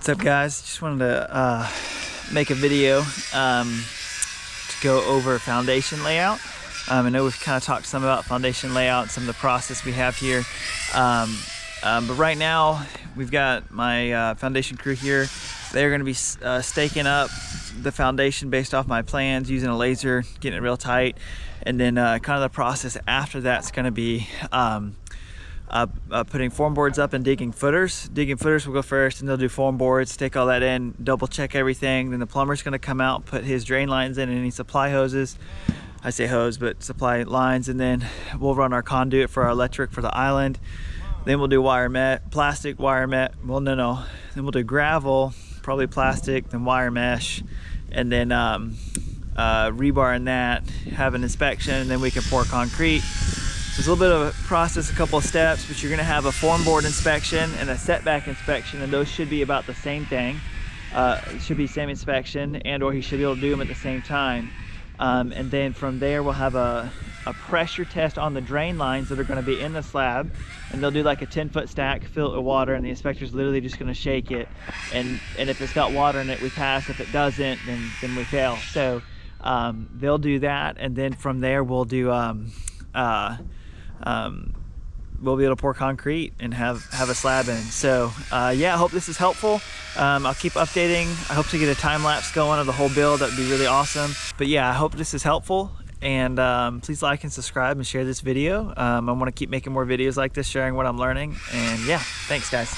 What's up, guys? Just wanted to make a video to go over foundation layout. I know we've kind of talked some about foundation layout, some of the process we have here, but right now we've got my foundation crew here. They're going to be staking up the foundation based off my plans, using a laser, getting it real tight, and then kind of the process after that's going to be putting form boards up and digging footers. Digging footers will go first, and they'll do form boards, take all that in, double check everything. Then the plumber's going to come out, put his drain lines in and any supply hoses. I say hose, but supply lines, and then we'll run our conduit for our electric for the island. Then we'll do wire met, plastic wire met. Well, no. Then we'll do gravel, probably plastic, then wire mesh, and then rebar in that, have an inspection, and then we can pour concrete. So it's a little bit of a process, a couple of steps, but you're gonna have a form board inspection and a setback inspection, and those should be about the same thing. It should be same inspection, and or he should be able to do them at the same time. And then from there, we'll have a pressure test on the drain lines that are gonna be in the slab, and they'll do like a 10-foot stack, fill it with water, and the inspector's literally just gonna shake it. And if it's got water in it, we pass. If it doesn't, then we fail. So they'll do that, and then from there, we'll do, we'll be able to pour concrete and have a slab in. So yeah, I hope this is helpful. I'll keep updating. I hope to get a time lapse going of the whole build. That would be really awesome. But yeah, I hope this is helpful, and please like and subscribe and share this video. I want to keep making more videos like this, sharing what I'm learning. And yeah, thanks, guys.